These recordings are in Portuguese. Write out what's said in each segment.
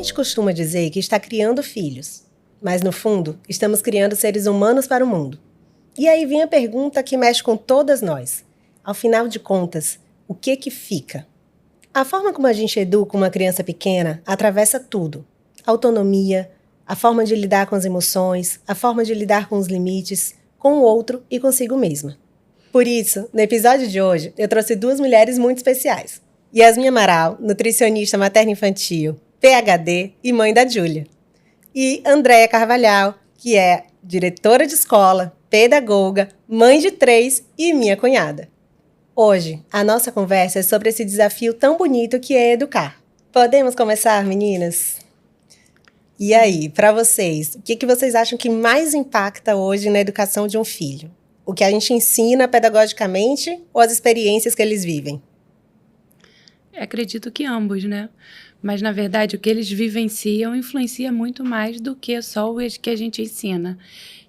gente costuma dizer que está criando filhos, mas no fundo, estamos criando seres humanos para o mundo. E aí vem a pergunta que mexe com todas nós. Ao final de contas, o que fica? A forma como a gente educa uma criança pequena atravessa tudo. Autonomia, a forma de lidar com as emoções, a forma de lidar com os limites, com o outro e consigo mesma. Por isso, no episódio de hoje, eu trouxe duas mulheres muito especiais. Yasmin Amaral, nutricionista materno-infantil, PhD e mãe da Júlia. E Andréia Carvalhal, que é diretora de escola, pedagoga, mãe de 3 e minha cunhada. Hoje, a nossa conversa é sobre esse desafio tão bonito que é educar. Podemos começar, meninas? E aí, para vocês, o que vocês acham que mais impacta hoje na educação de um filho? O que a gente ensina pedagogicamente ou as experiências que eles vivem? Acredito que ambos, né? Mas, na verdade, o que eles vivenciam influencia muito mais do que só o que a gente ensina.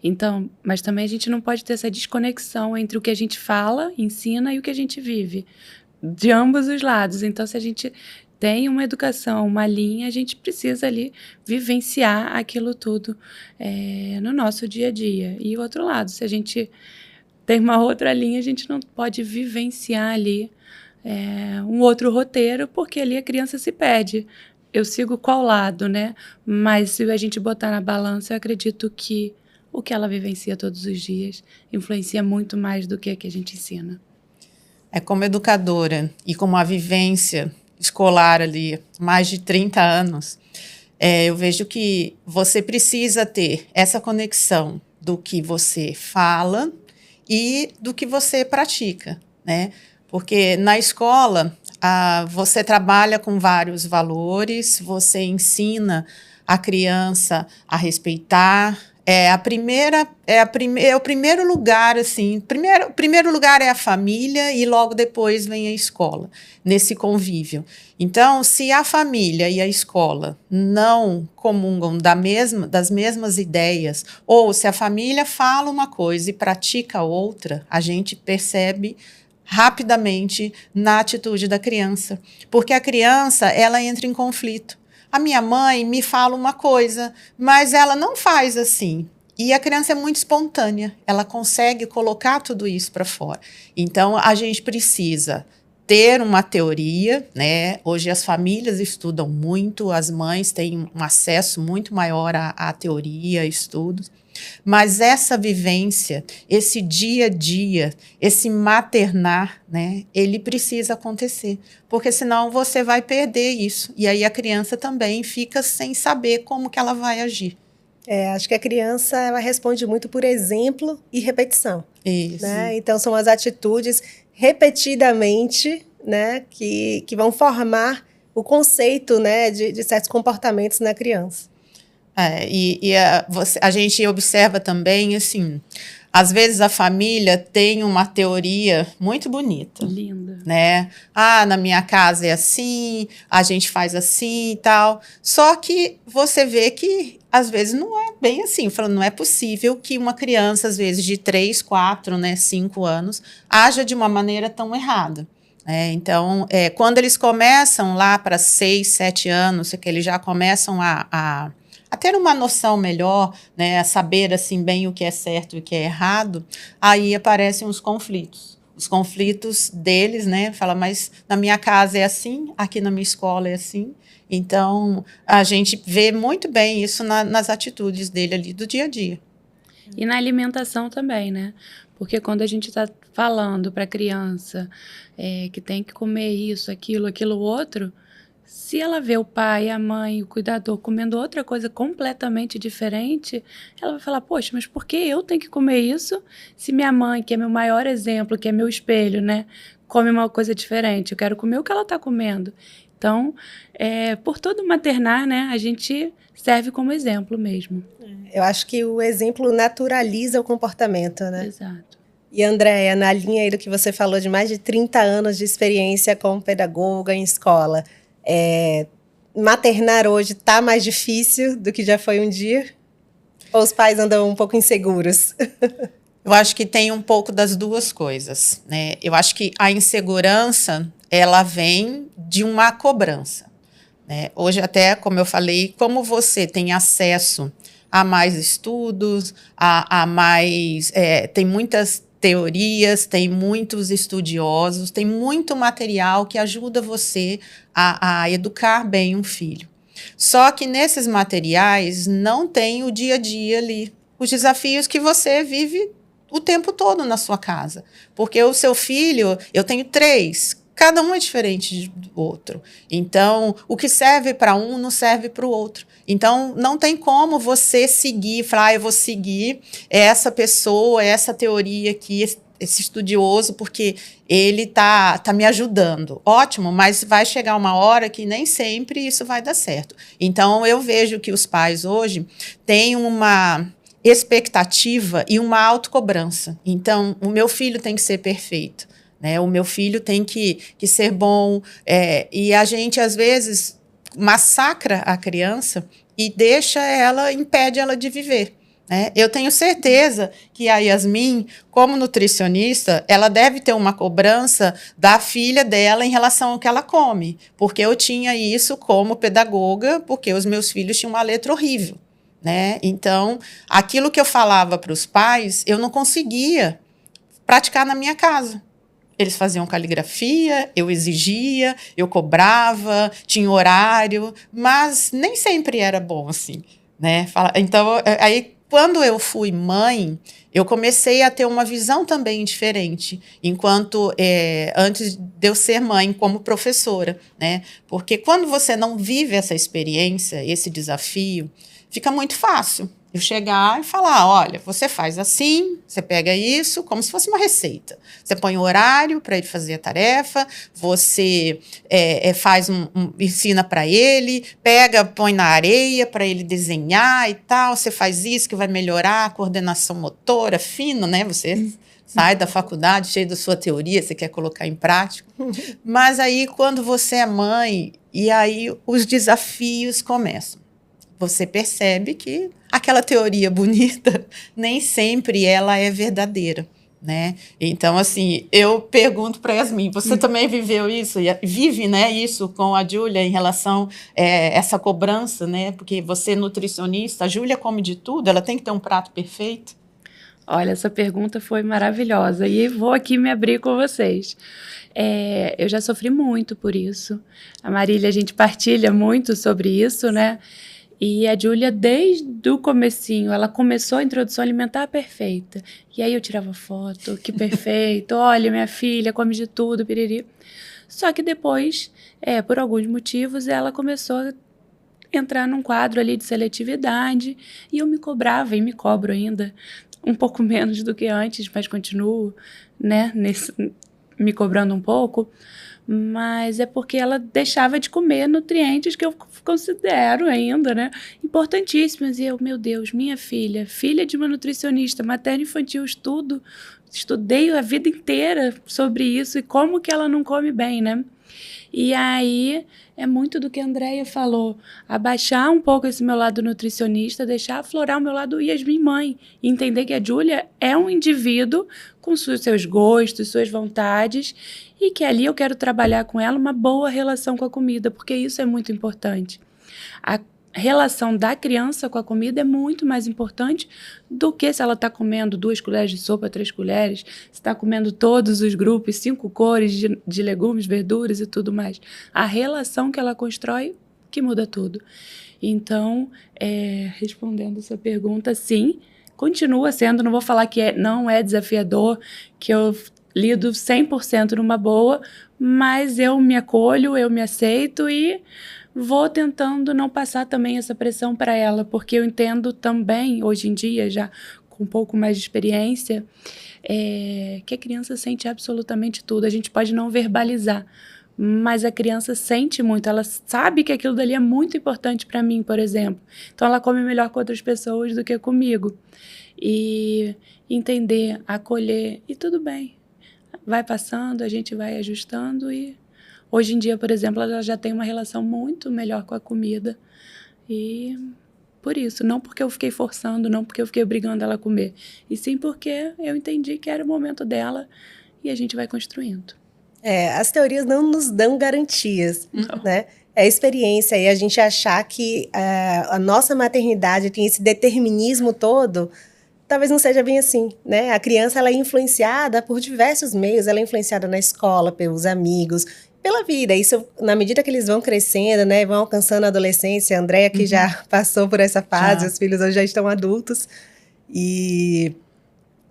Então, mas também a gente não pode ter essa desconexão entre o que a gente fala, ensina e o que a gente vive, de ambos os lados. Então, se a gente tem uma educação, uma linha, a gente precisa ali vivenciar aquilo tudo no nosso dia a dia. E o outro lado, se a gente tem uma outra linha, a gente não pode vivenciar ali um outro roteiro, porque ali a criança se perde. Eu sigo qual lado, né? Mas se a gente botar na balança, eu acredito que o que ela vivencia todos os dias influencia muito mais do que a gente ensina. Como educadora e como a vivência escolar ali, mais de 30 anos, eu vejo que você precisa ter essa conexão do que você fala e do que você pratica, né? Porque na escola, você trabalha com vários valores, você ensina a criança a respeitar. É o primeiro lugar, assim, o primeiro lugar é a família e logo depois vem a escola, nesse convívio. Então, se a família e a escola não comungam das mesmas ideias, ou se a família fala uma coisa e pratica outra, a gente percebe rapidamente na atitude da criança, porque a criança, ela entra em conflito. A minha mãe me fala uma coisa, mas ela não faz assim. E a criança é muito espontânea, ela consegue colocar tudo isso para fora. Então, a gente precisa ter uma teoria, né? Hoje as famílias estudam muito, as mães têm um acesso muito maior à teoria, a estudos. Mas essa vivência, esse dia a dia, esse maternar, né, ele precisa acontecer, porque senão você vai perder isso. E aí a criança também fica sem saber como que ela vai agir. Acho que a criança ela responde muito por exemplo e repetição. Isso. Né? Então, são as atitudes repetidamente, né, que vão formar o conceito, né, de certos comportamentos na criança. A gente observa também, assim, às vezes a família tem uma teoria muito bonita. Linda. Né? Na minha casa é assim, a gente faz assim e tal. Só que você vê que, às vezes, não é bem assim. Falando, não é possível que uma criança, às vezes, de 3, 4, 5 anos, haja de uma maneira tão errada. Então, quando eles começam lá para 6, 7 anos, que eles já começam a ter uma noção melhor, né, a saber assim bem o que é certo e o que é errado, aí aparecem os conflitos. Os conflitos deles, né, fala, mas na minha casa é assim, aqui na minha escola é assim. Então, a gente vê muito bem isso nas atitudes dele ali do dia a dia. E na alimentação também, né? Porque quando a gente está falando para a criança que tem que comer isso, aquilo outro, se ela vê o pai, a mãe, o cuidador comendo outra coisa completamente diferente, ela vai falar, poxa, mas por que eu tenho que comer isso se minha mãe, que é meu maior exemplo, que é meu espelho, né, come uma coisa diferente? Eu quero comer o que ela está comendo. Então, por todo maternar, né, a gente serve como exemplo mesmo. Eu acho que o exemplo naturaliza o comportamento, né? Exato. E, Andréia, na linha aí do que você falou de mais de 30 anos de experiência como pedagoga em escola, maternar hoje está mais difícil do que já foi um dia? Ou os pais andam um pouco inseguros? Eu acho que tem um pouco das duas coisas, né? Eu acho que a insegurança, ela vem de uma cobrança. né? Hoje até, como eu falei, como você tem acesso a mais estudos, a mais... tem muitas teorias, tem muitos estudiosos, tem muito material que ajuda você a educar bem um filho. Só que nesses materiais não tem o dia a dia ali, os desafios que você vive o tempo todo na sua casa. Porque o seu filho, eu tenho 3, cada um é diferente do outro. Então, o que serve para um não serve para o outro. Então, não tem como você seguir, falar, eu vou seguir essa pessoa, essa teoria aqui, esse estudioso, porque ele tá me ajudando. Ótimo, mas vai chegar uma hora que nem sempre isso vai dar certo. Então, eu vejo que os pais hoje têm uma expectativa e uma autocobrança. Então, o meu filho tem que ser perfeito, né? O meu filho tem que ser bom. E a gente, às vezes, massacra a criança e impede ela de viver. Eu tenho certeza que a Yasmin, como nutricionista, ela deve ter uma cobrança da filha dela em relação ao que ela come, porque eu tinha isso como pedagoga, porque os meus filhos tinham uma letra horrível, né? Então, aquilo que eu falava para os pais, eu não conseguia praticar na minha casa. Eles faziam caligrafia, eu exigia, eu cobrava, tinha horário, mas nem sempre era bom assim, né? Então, aí quando eu fui mãe, eu comecei a ter uma visão também diferente, antes de eu ser mãe como professora, né? Porque quando você não vive essa experiência, esse desafio, fica muito fácil eu chegar e falar, olha, você faz assim, você pega isso como se fosse uma receita. Você põe o horário para ele fazer a tarefa, você ensina para ele, põe na areia para ele desenhar e tal, você faz isso que vai melhorar a coordenação motora, fino, né? Você sai da faculdade cheio da sua teoria, você quer colocar em prática. Mas aí, quando você é mãe, e aí os desafios começam. Você percebe que aquela teoria bonita nem sempre ela é verdadeira, né? Então, assim, eu pergunto para Yasmin, você também viveu isso? Vive, né, isso com a Júlia em relação a essa cobrança, né? Porque você é nutricionista, a Júlia come de tudo, ela tem que ter um prato perfeito? Olha, essa pergunta foi maravilhosa e vou aqui me abrir com vocês. Eu já sofri muito por isso. A Marília, a gente partilha muito sobre isso, né? E a Júlia, desde o comecinho, ela começou a introdução alimentar perfeita. E aí eu tirava foto, que perfeito, olha, minha filha come de tudo, piriri. Só que depois, por alguns motivos, ela começou a entrar num quadro ali de seletividade e eu me cobrava e me cobro ainda, um pouco menos do que antes, mas continuo, né, me cobrando um pouco. Mas é porque ela deixava de comer nutrientes que eu considero ainda, né, importantíssimos. E eu, meu Deus, minha filha de uma nutricionista, materno-infantil, estudei a vida inteira sobre isso e como que ela não come bem, né? E aí é muito do que a Andréia falou, abaixar um pouco esse meu lado nutricionista, deixar aflorar o meu lado Yasmin mãe, e entender que a Júlia é um indivíduo com seus gostos, suas vontades, e que ali eu quero trabalhar com ela uma boa relação com a comida, porque isso é muito importante. A relação da criança com a comida é muito mais importante do que se ela está comendo 2 colheres de sopa, 3 colheres, se está comendo todos os grupos, 5 cores de legumes, verduras e tudo mais. A relação que ela constrói que muda tudo. Então, respondendo essa pergunta, sim, continua sendo, não vou falar que não é desafiador, que eu lido 100% numa boa, mas eu me acolho, eu me aceito e vou tentando não passar também essa pressão para ela, porque eu entendo também, hoje em dia, já com um pouco mais de experiência, que a criança sente absolutamente tudo. A gente pode não verbalizar, mas a criança sente muito, ela sabe que aquilo dali é muito importante para mim, por exemplo. Então, ela come melhor com outras pessoas do que comigo. E entender, acolher, e tudo bem. Vai passando, a gente vai ajustando e... Hoje em dia, por exemplo, ela já tem uma relação muito melhor com a comida. E por isso, não porque eu fiquei forçando, não porque eu fiquei obrigando ela a comer, e sim porque eu entendi que era o momento dela e a gente vai construindo. As teorias não nos dão garantias, né? É experiência. E a gente achar que a nossa maternidade tem esse determinismo todo, talvez não seja bem assim, né? A criança, ela é influenciada por diversos meios. Ela é influenciada na escola, pelos amigos, pela vida. Isso, na medida que eles vão crescendo, né? Vão alcançando a adolescência. A Andréia, que já passou por essa fase, os filhos hoje já estão adultos. E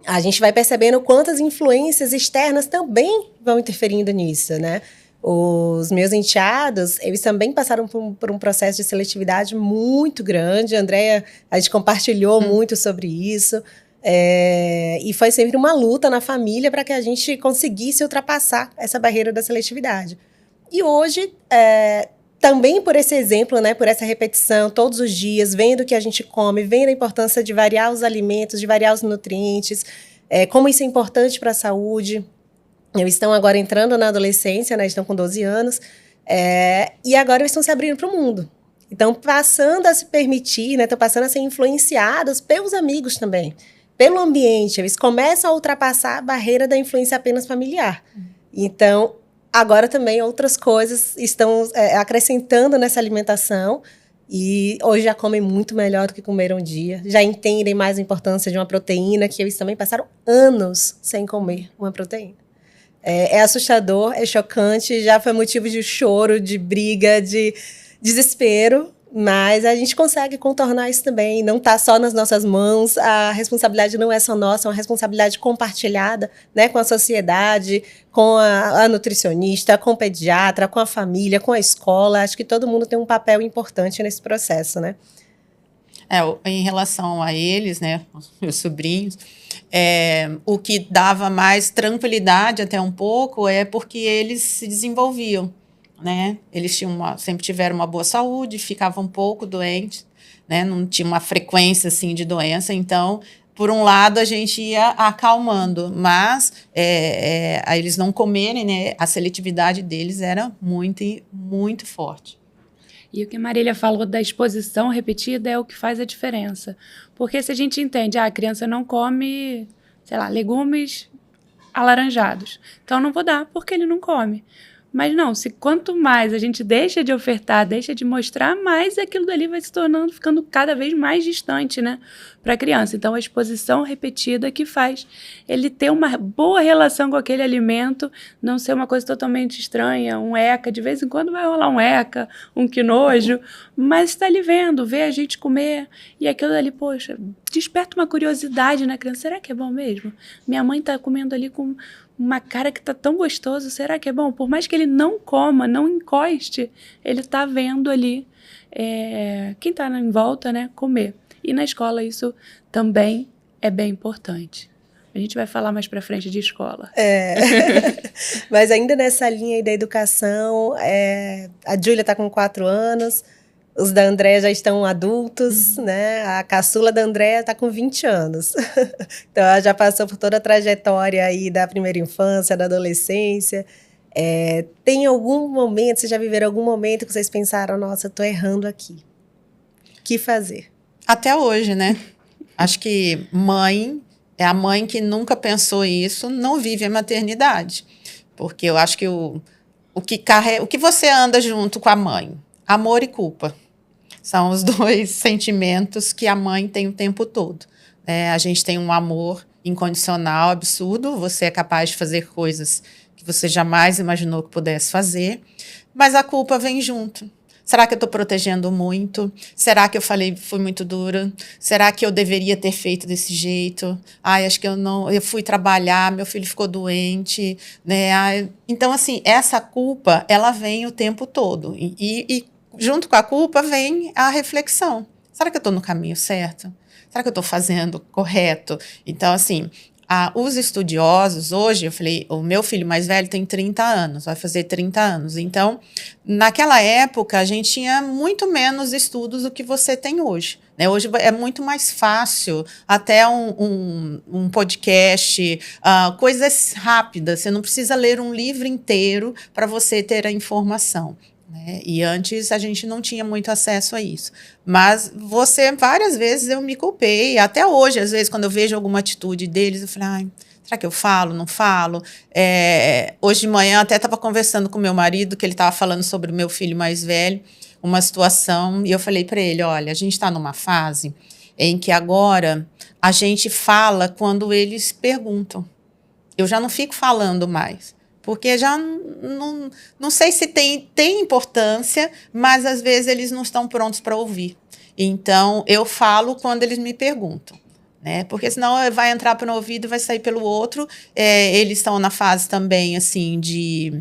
a gente vai percebendo quantas influências externas também vão interferindo nisso, né? Os meus enteados, eles também passaram por um processo de seletividade muito grande. A Andréia, a gente compartilhou muito sobre isso. E foi sempre uma luta na família para que a gente conseguisse ultrapassar essa barreira da seletividade. E hoje, também por esse exemplo, né, por essa repetição todos os dias, vendo o que a gente come, vendo a importância de variar os alimentos, de variar os nutrientes, como isso é importante para a saúde. Eles estão agora entrando na adolescência, né? Estão com 12 anos, e agora eles estão se abrindo para o mundo. Então, passando a se permitir, né? Estão passando a ser influenciados pelos amigos também, pelo ambiente. Eles começam a ultrapassar a barreira da influência apenas familiar. Então, agora também outras coisas estão acrescentando nessa alimentação, e hoje já comem muito melhor do que comeram um dia, já entendem mais a importância de uma proteína, que eles também passaram anos sem comer uma proteína. É assustador, é chocante, já foi motivo de choro, de briga, de desespero, mas a gente consegue contornar isso também, não está só nas nossas mãos, a responsabilidade não é só nossa, é uma responsabilidade compartilhada, né, com a sociedade, com a nutricionista, com o pediatra, com a família, com a escola. Acho que todo mundo tem um papel importante nesse processo, né? Em relação a eles, né, os meus sobrinhos, o que dava mais tranquilidade até um pouco é porque eles se desenvolviam, né? Eles sempre tiveram uma boa saúde, ficavam um pouco doentes, né? Não tinha uma frequência assim de doença, então, por um lado, a gente ia acalmando, mas a eles não comerem, né? A seletividade deles era muito, muito forte. E o que a Marília falou da exposição repetida é o que faz a diferença. Porque se a gente entende, a criança não come, sei lá, legumes alaranjados, então não vou dar porque ele não come. Mas não, quanto mais a gente deixa de ofertar, deixa de mostrar, mais aquilo dali vai se tornando, ficando cada vez mais distante, né, para a criança. Então, a exposição repetida que faz ele ter uma boa relação com aquele alimento, não ser uma coisa totalmente estranha, um eca, de vez em quando vai rolar um eca, um que nojo, mas está ali vendo, vê a gente comer, e aquilo ali, poxa, desperta uma curiosidade na criança. Será que é bom mesmo? Minha mãe está comendo ali com uma cara que tá tão gostoso, será que é bom? Por mais que ele não coma, não encoste, ele tá vendo ali quem tá em volta, né, comer. E na escola isso também é bem importante. A gente vai falar mais para frente de escola. Mas ainda nessa linha aí da educação, a Júlia tá com 4 anos, os da Andréia já estão adultos, né? A caçula da Andréia está com 20 anos. Então, ela já passou por toda a trajetória aí da primeira infância, da adolescência. Tem algum momento, vocês já viveram algum momento que vocês pensaram, nossa, estou errando aqui. O que fazer? Até hoje, né? Acho que mãe, a mãe que nunca pensou isso, não vive a maternidade. Porque eu acho que o que você anda junto com a mãe, amor e culpa. São os 2 sentimentos que a mãe tem o tempo todo. A gente tem um amor incondicional, absurdo. Você é capaz de fazer coisas que você jamais imaginou que pudesse fazer. Mas a culpa vem junto. Será que eu estou protegendo muito? Será que eu fui muito dura? Será que eu deveria ter feito desse jeito? Acho que eu fui trabalhar, meu filho ficou doente, né? Então, assim, essa culpa, ela vem o tempo todo. E junto com a culpa vem a reflexão. Será que eu estou no caminho certo? Será que eu estou fazendo correto? Então, assim, os estudiosos, hoje, eu falei, o meu filho mais velho tem 30 anos, vai fazer 30 anos. Então, naquela época, a gente tinha muito menos estudos do que você tem hoje. Né? Hoje é muito mais fácil, até um podcast, coisas rápidas. Você não precisa ler um livro inteiro para você ter a informação. Né? E antes a gente não tinha muito acesso a isso. Mas várias vezes eu me culpei, até hoje, às vezes, quando eu vejo alguma atitude deles, eu falo, Será que eu falo, não falo? Hoje de manhã até estava conversando com meu marido, que ele estava falando sobre o meu filho mais velho, uma situação, e eu falei para ele, olha, a gente está numa fase em que agora a gente fala quando eles perguntam. Eu já não fico falando mais, porque já não sei se tem importância, mas às vezes eles não estão prontos para ouvir. Então, eu falo quando eles me perguntam. Né? Porque senão vai entrar pelo ouvido e vai sair pelo outro. Eles estão na fase também assim, de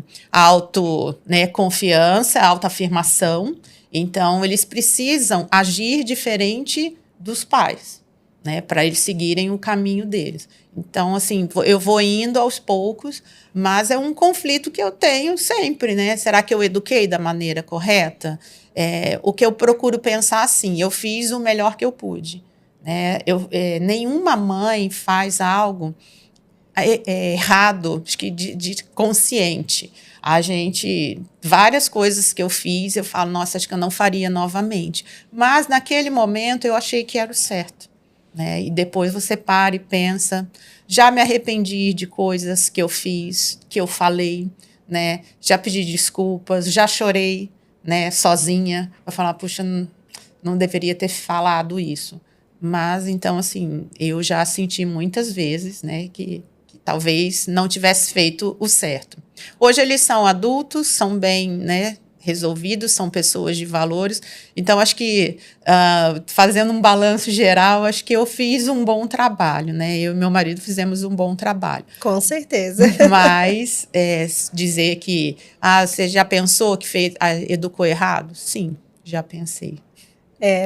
confiança, autoafirmação. Então, eles precisam agir diferente dos pais, né? Para eles seguirem o caminho deles. Então, assim, eu vou indo aos poucos, mas é um conflito que eu tenho sempre, né? Será que eu eduquei da maneira correta? O que eu procuro pensar assim, eu fiz o melhor que eu pude. Nenhuma mãe faz algo errado, acho que de consciente. Várias coisas que eu fiz, eu falo, nossa, acho que eu não faria novamente. Mas naquele momento eu achei que era o certo. Né? E depois você para e pensa, já me arrependi de coisas que eu fiz, que eu falei, né? Já pedi desculpas, já chorei, né, sozinha, para falar, puxa, não deveria ter falado isso. Mas, então, assim, eu já senti muitas vezes, né, que talvez não tivesse feito o certo. Hoje eles são adultos, são bem, né, resolvidos, são pessoas de valores. Então, acho que, fazendo um balanço geral, acho que eu fiz um bom trabalho, né? Eu e meu marido fizemos um bom trabalho. Com certeza. Mas dizer que, você já pensou que educou errado? Sim, já pensei.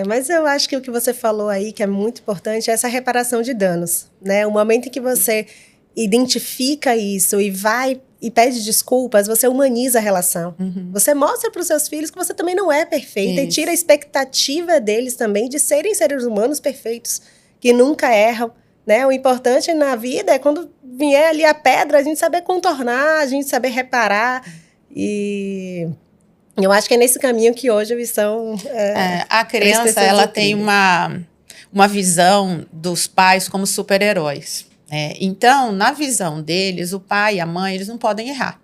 Mas eu acho que o que você falou aí, que é muito importante, é essa reparação de danos, né? O momento em que você identifica isso e vai e pede desculpas, você humaniza a relação. Uhum. Você mostra para os seus filhos que você também não é perfeita. Isso. E tira a expectativa deles também de serem seres humanos perfeitos, que nunca erram, né? O importante na vida é quando vier ali a pedra, a gente saber contornar, a gente saber reparar. E eu acho que é nesse caminho que hoje a visão... a criança, ela tem uma visão dos pais como super-heróis. Então, na visão deles, o pai e a mãe, eles não podem errar.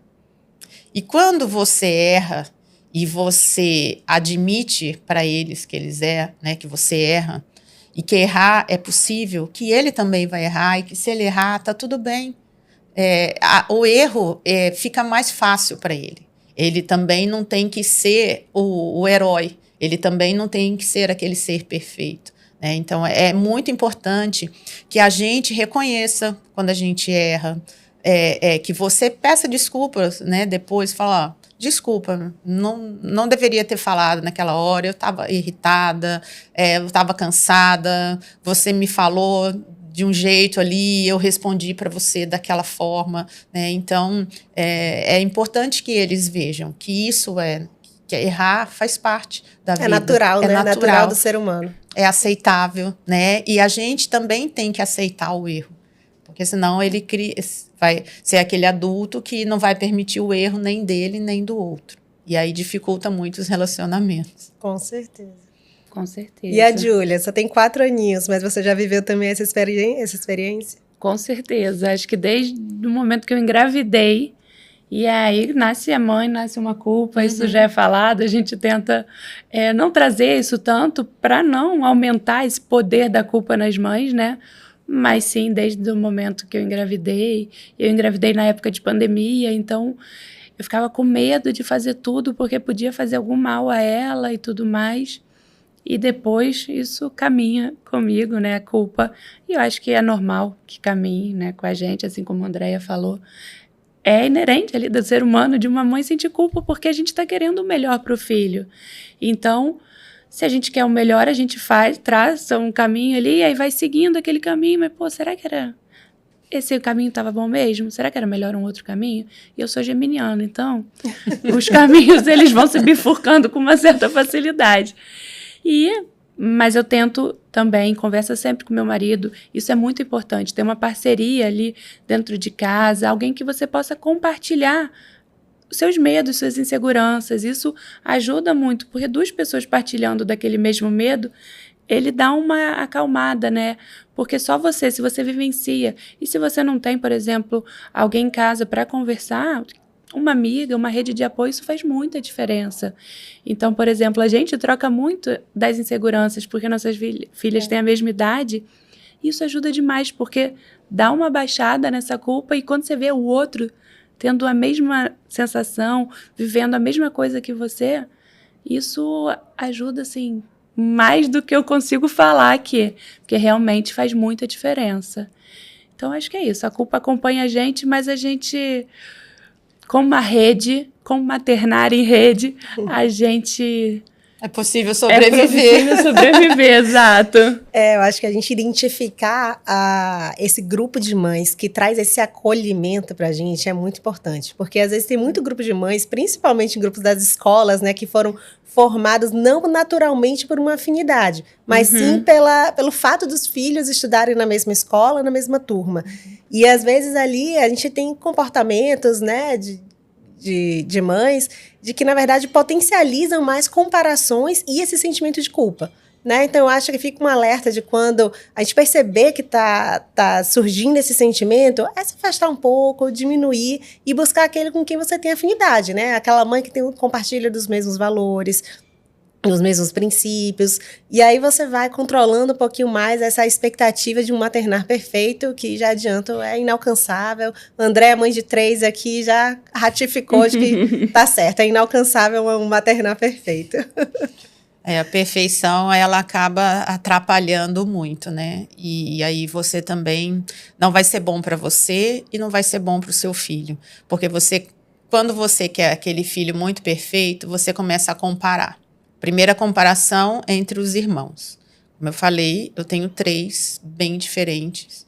E quando você erra e você admite para eles que eles erram, né, que você erra, e que errar é possível, que ele também vai errar, e que se ele errar, tá tudo bem. O erro fica mais fácil para ele. Ele também não tem que ser o herói, ele também não tem que ser aquele ser perfeito. Então, é muito importante que a gente reconheça quando a gente erra, que você peça desculpas, né? Depois fala, desculpa, não deveria ter falado naquela hora, eu estava irritada, eu estava cansada, você me falou de um jeito ali, eu respondi para você daquela forma. Né? Então, é importante que eles vejam que isso que errar faz parte da vida. É natural, né? É natural do ser humano. É aceitável, né? E a gente também tem que aceitar o erro, porque senão ele vai ser aquele adulto que não vai permitir o erro nem dele, nem do outro. E aí dificulta muito os relacionamentos. Com certeza. Com certeza. E a Júlia, você tem 4 aninhos, mas você já viveu também essa experiência? Com certeza. Acho que desde o momento que eu engravidei, e aí nasce a mãe, nasce uma culpa, isso já é falado, a gente tenta não trazer isso tanto para não aumentar esse poder da culpa nas mães, né? Mas sim, desde o momento que eu engravidei na época de pandemia, então eu ficava com medo de fazer tudo porque podia fazer algum mal a ela e tudo mais. E depois isso caminha comigo, né, a culpa. E eu acho que é normal que caminhe, né, com a gente, assim como a Andréia falou. É inerente ali do ser humano, de uma mãe sentir culpa, porque a gente está querendo o melhor para o filho. Então, se a gente quer o melhor, a gente traça um caminho ali, e aí vai seguindo aquele caminho, mas, será que esse caminho estava bom mesmo? Será que era melhor um outro caminho? E eu sou geminiana, então, os caminhos, eles vão se bifurcando com uma certa facilidade. Mas eu tento também, conversa sempre com meu marido, isso é muito importante, ter uma parceria ali dentro de casa, alguém que você possa compartilhar os seus medos, suas inseguranças, isso ajuda muito, porque 2 pessoas partilhando daquele mesmo medo, ele dá uma acalmada, né? Porque só você, se você vivencia, e se você não tem, por exemplo, alguém em casa para conversar, uma amiga, uma rede de apoio, isso faz muita diferença. Então, por exemplo, a gente troca muito das inseguranças, porque nossas filhas têm a mesma idade, e isso ajuda demais, porque dá uma baixada nessa culpa, e quando você vê o outro tendo a mesma sensação, vivendo a mesma coisa que você, isso ajuda, assim, mais do que eu consigo falar aqui, porque realmente faz muita diferença. Então, acho que é isso. A culpa acompanha a gente, mas a gente, como uma rede, como maternária em rede, a gente... É possível sobreviver. É possível sobreviver, exato. Eu acho que a gente identificar esse grupo de mães que traz esse acolhimento pra gente é muito importante. Porque às vezes tem muito grupo de mães, principalmente em grupos das escolas, né, que foram formados não naturalmente por uma afinidade, mas sim pelo fato dos filhos estudarem na mesma escola, na mesma turma. E às vezes ali a gente tem comportamentos, né, de mães, de que, na verdade, potencializam mais comparações e esse sentimento de culpa, né? Então, eu acho que fica um alerta de quando a gente perceber que tá surgindo esse sentimento, é se afastar um pouco, diminuir e buscar aquele com quem você tem afinidade, né? Aquela mãe que compartilha dos mesmos valores, os mesmos princípios, e aí você vai controlando um pouquinho mais essa expectativa de um maternar perfeito, que já adianto, é inalcançável. André, mãe de 3 aqui, já ratificou de que tá certo, é inalcançável um maternar perfeito. A perfeição, ela acaba atrapalhando muito, né? E aí você também não vai ser bom para você e não vai ser bom para o seu filho, porque quando você quer aquele filho muito perfeito, você começa a comparar. Primeira comparação entre os irmãos. Como eu falei, eu tenho 3 bem diferentes.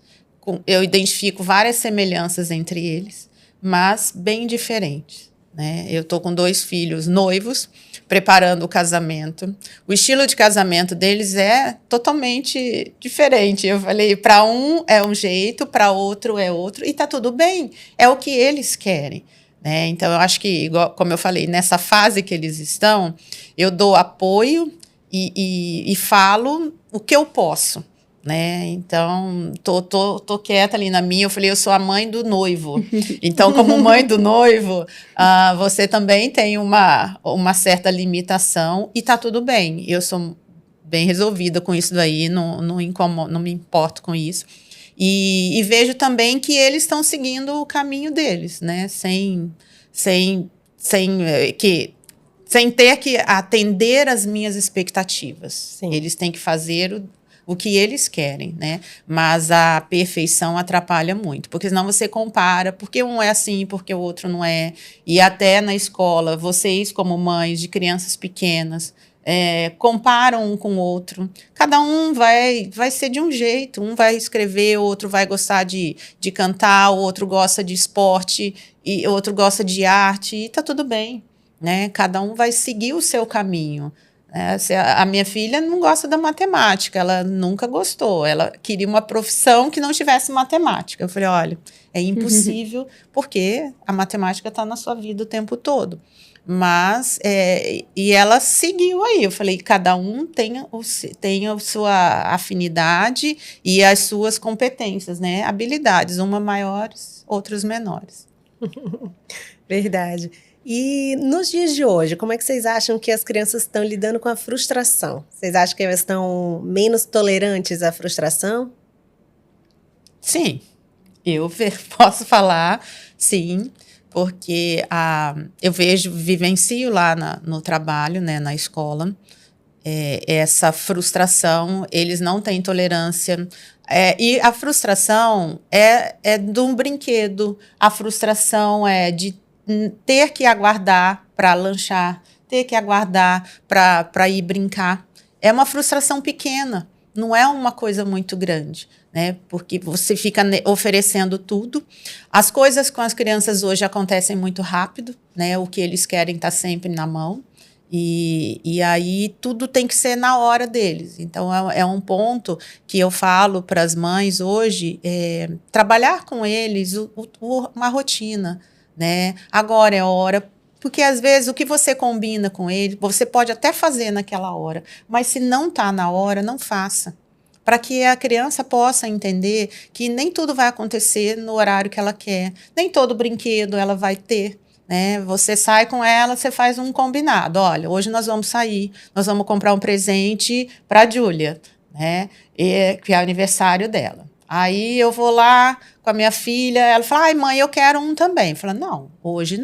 Eu identifico várias semelhanças entre eles, mas bem diferentes, né? Eu estou com 2 filhos noivos, preparando o casamento. O estilo de casamento deles é totalmente diferente. Eu falei, para um é um jeito, para outro é outro, e tá tudo bem. É o que eles querem. Então, eu acho que, igual, como eu falei, nessa fase que eles estão, eu dou apoio e falo o que eu posso, né? Então, tô quieta ali na minha. Eu falei, eu sou a mãe do noivo. Então, como mãe do noivo, você também tem uma certa limitação e tá tudo bem. Eu sou bem resolvida com isso daí, não me importo com isso. E vejo também que eles estão seguindo o caminho deles, né? Sem ter que atender às minhas expectativas. Sim. Eles têm que fazer o que eles querem, né? Mas a perfeição atrapalha muito, porque senão você compara, porque um é assim, porque o outro não é. E até na escola, vocês como mães de crianças pequenas, comparam um com o outro. Cada um vai ser de um jeito. Um vai escrever, o outro vai gostar de cantar, o outro gosta de esporte, e o outro gosta de arte, e tá tudo bem, né? Cada um vai seguir o seu caminho. A minha filha não gosta da matemática, ela nunca gostou. Ela queria uma profissão que não tivesse matemática. Eu falei, olha, é impossível, porque a matemática está na sua vida o tempo todo. Mas, e ela seguiu aí. Eu falei, cada um tem a sua afinidade e as suas competências, né? Habilidades, umas maiores, outras menores. Verdade. E nos dias de hoje, como é que vocês acham que as crianças estão lidando com a frustração? Vocês acham que elas estão menos tolerantes à frustração? Sim, eu posso falar, sim. Porque eu vivencio lá no trabalho, né, na escola, essa frustração, eles não têm tolerância. E a frustração é de um brinquedo, a frustração é de ter que aguardar para lanchar, ter que aguardar para ir brincar. É uma frustração pequena, não é uma coisa muito grande, né? Porque você fica oferecendo tudo. As coisas com as crianças hoje acontecem muito rápido, né? O que eles querem está sempre na mão. E aí tudo tem que ser na hora deles. Então é um ponto que eu falo para as mães hoje, trabalhar com eles uma rotina, né? Agora é a hora Porque, às vezes, o que você combina com ele, você pode até fazer naquela hora, mas se não está na hora, não faça. Para que a criança possa entender que nem tudo vai acontecer no horário que ela quer, nem todo brinquedo ela vai ter. Né? Você sai com ela, você faz um combinado. Olha, hoje nós vamos sair, nós vamos comprar um presente para a Júlia, né? Que é o aniversário dela. Aí eu vou lá com a minha filha, ela fala, ai mãe, eu quero um também. Fala, não, hoje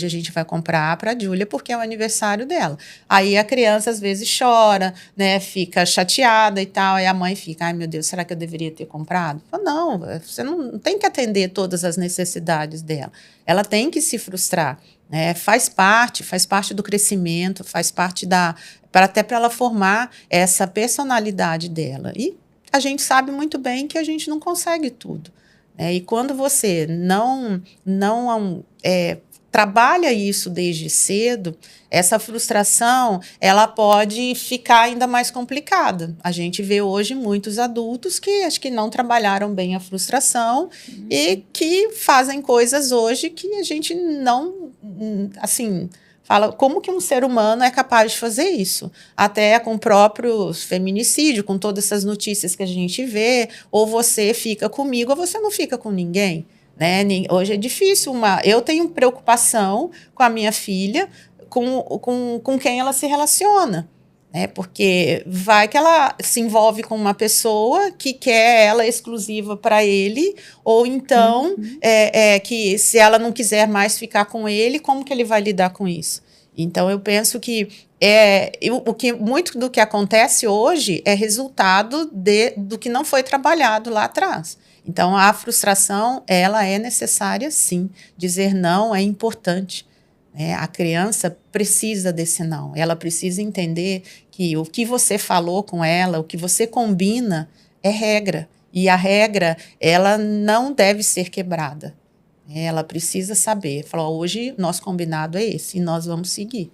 a gente vai comprar para a Júlia porque é o aniversário dela. Aí a criança às vezes chora, né, fica chateada e tal, aí a mãe fica, ai meu Deus, será que eu deveria ter comprado? Fala, não, você não tem que atender todas as necessidades dela, ela tem que se frustrar, né, faz parte do crescimento, faz parte até para ela formar essa personalidade dela. E a gente sabe muito bem que a gente não consegue tudo. Né? E quando você não trabalha isso desde cedo, essa frustração ela pode ficar ainda mais complicada. A gente vê hoje muitos adultos que acho que não trabalharam bem a frustração e que fazem coisas hoje que a gente não, assim... Fala, como que um ser humano é capaz de fazer isso? Até com o próprio feminicídio, com todas essas notícias que a gente vê, ou você fica comigo ou você não fica com ninguém. Né? Hoje é difícil. Eu tenho preocupação com a minha filha, com quem ela se relaciona. Né? Porque vai que ela se envolve com uma pessoa que quer ela exclusiva para ele, ou então que se ela não quiser mais ficar com ele, como que ele vai lidar com isso? Então eu penso que muito do que acontece hoje é resultado do que não foi trabalhado lá atrás. Então a frustração ela é necessária sim, dizer não é importante. A criança precisa desse não, ela precisa entender que o que você falou com ela, o que você combina é regra, e a regra ela não deve ser quebrada. Ela precisa saber, falar, hoje nosso combinado é esse, e nós vamos seguir.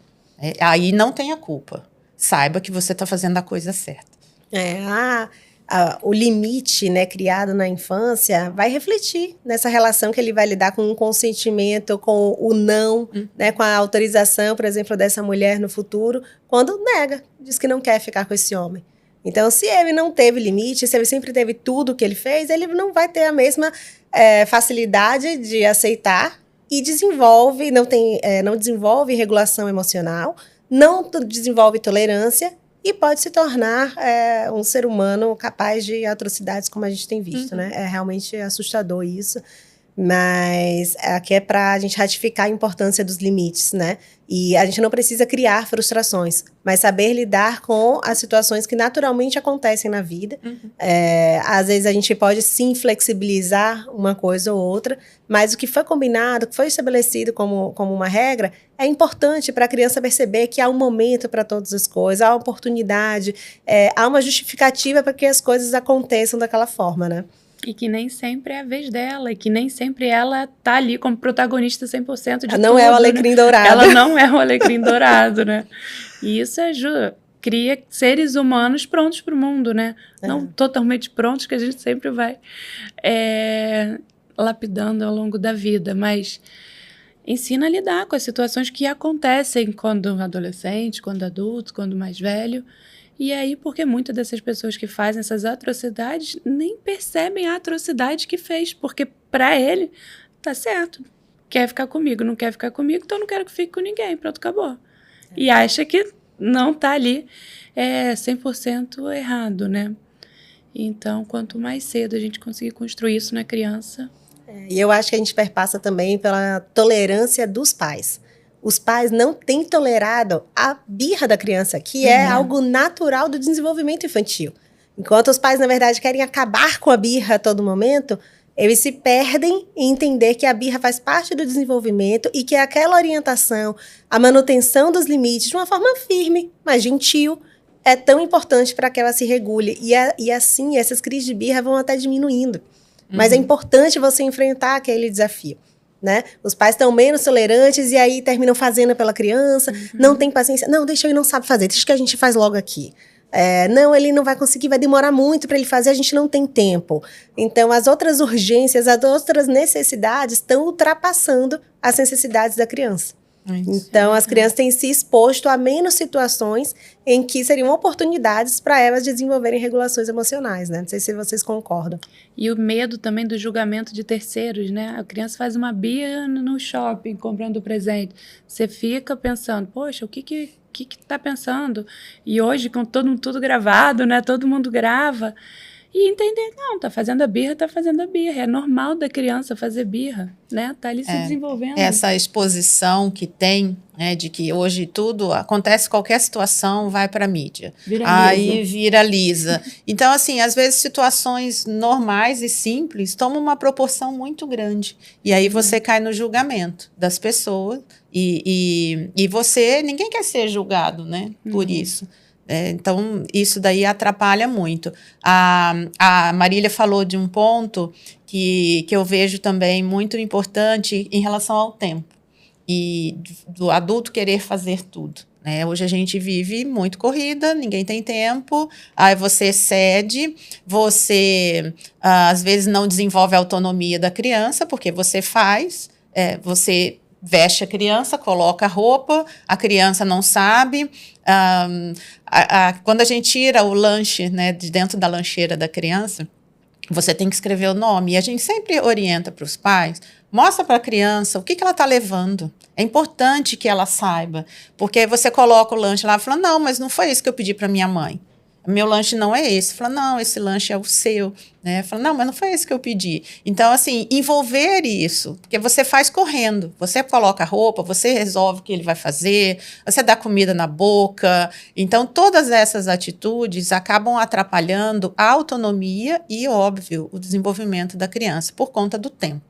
Aí não tenha culpa, saiba que você está fazendo a coisa certa. O limite, né, criado na infância vai refletir nessa relação que ele vai lidar com o consentimento, com o não, né, com a autorização, por exemplo, dessa mulher no futuro, quando nega, diz que não quer ficar com esse homem. Então, se ele não teve limite, se ele sempre teve tudo que ele fez, ele não vai ter a mesma facilidade de aceitar e não desenvolve regulação emocional, não desenvolve tolerância, e pode se tornar um ser humano capaz de atrocidades, como a gente tem visto, né? É realmente assustador isso. Mas aqui é para a gente ratificar a importância dos limites, né? E a gente não precisa criar frustrações, mas saber lidar com as situações que naturalmente acontecem na vida. Às vezes a gente pode sim flexibilizar uma coisa ou outra, mas o que foi combinado, o que foi estabelecido como uma regra, é importante para a criança perceber que há um momento para todas as coisas, há uma oportunidade, há uma justificativa para que as coisas aconteçam daquela forma, né? E que nem sempre é a vez dela, e que nem sempre ela tá ali como protagonista 100% de tudo. Ela não é o alecrim dourado. Ela não é o alecrim dourado, né? E isso ajuda, cria seres humanos prontos para o mundo, né? Não totalmente prontos, que a gente sempre vai lapidando ao longo da vida, mas ensina a lidar com as situações que acontecem quando adolescente, quando adulto, quando mais velho. E aí, porque muitas dessas pessoas que fazem essas atrocidades nem percebem a atrocidade que fez, porque para ele, tá certo, quer ficar comigo, não quer ficar comigo, então não quero que fique com ninguém, pronto, acabou. E acha que não tá ali 100% errado, né? Então, quanto mais cedo a gente conseguir construir isso na criança... E eu acho que a gente perpassa também pela tolerância dos pais. Os pais não têm tolerado a birra da criança, que é algo natural do desenvolvimento infantil. Enquanto os pais, na verdade, querem acabar com a birra a todo momento, eles se perdem em entender que a birra faz parte do desenvolvimento e que aquela orientação, a manutenção dos limites, de uma forma firme, mas gentil, é tão importante para que ela se regule. E assim, essas crises de birra vão até diminuindo. Mas é importante você enfrentar aquele desafio. Né? Os pais estão menos tolerantes e aí terminam fazendo pela criança, não tem paciência, não, deixa ele não sabe fazer, deixa que a gente faz logo aqui. Não, ele não vai conseguir, vai demorar muito para ele fazer, a gente não tem tempo. Então, as outras urgências, as outras necessidades estão ultrapassando as necessidades da criança. Então, as crianças têm se exposto a menos situações em que seriam oportunidades para elas desenvolverem regulações emocionais, né? Não sei se vocês concordam. E o medo também do julgamento de terceiros, né? A criança faz uma birra no shopping, comprando presente. Você fica pensando, poxa, o que tá pensando? E hoje, com tudo gravado, né? Todo mundo grava. E entender, não, tá fazendo a birra. É normal da criança fazer birra, né? Tá ali se desenvolvendo. Essa exposição que tem, né, de que hoje tudo acontece, qualquer situação vai para a mídia. Aí viraliza. Então, assim, às vezes situações normais e simples tomam uma proporção muito grande. E aí você cai no julgamento das pessoas e ninguém quer ser julgado, né, por isso. Então, isso daí atrapalha muito. A Marília falou de um ponto que eu vejo também muito importante em relação ao tempo e do adulto querer fazer tudo, né? Hoje a gente vive muito corrida, ninguém tem tempo, aí você cede, você às vezes não desenvolve a autonomia da criança, porque você você veste a criança, coloca a roupa, a criança não sabe. Quando a gente tira o lanche, né, de dentro da lancheira da criança, você tem que escrever o nome. E a gente sempre orienta para os pais, mostra para a criança o que ela está levando. É importante que ela saiba, porque você coloca o lanche lá e fala, não, mas não foi isso que eu pedi para minha mãe. Meu lanche não é esse. Fala, não, esse lanche é o seu. Né? Fala, não, mas não foi esse que eu pedi. Então, assim, envolver isso, porque você faz correndo. Você coloca a roupa, você resolve o que ele vai fazer, você dá comida na boca. Então, todas essas atitudes acabam atrapalhando a autonomia e, óbvio, o desenvolvimento da criança, por conta do tempo.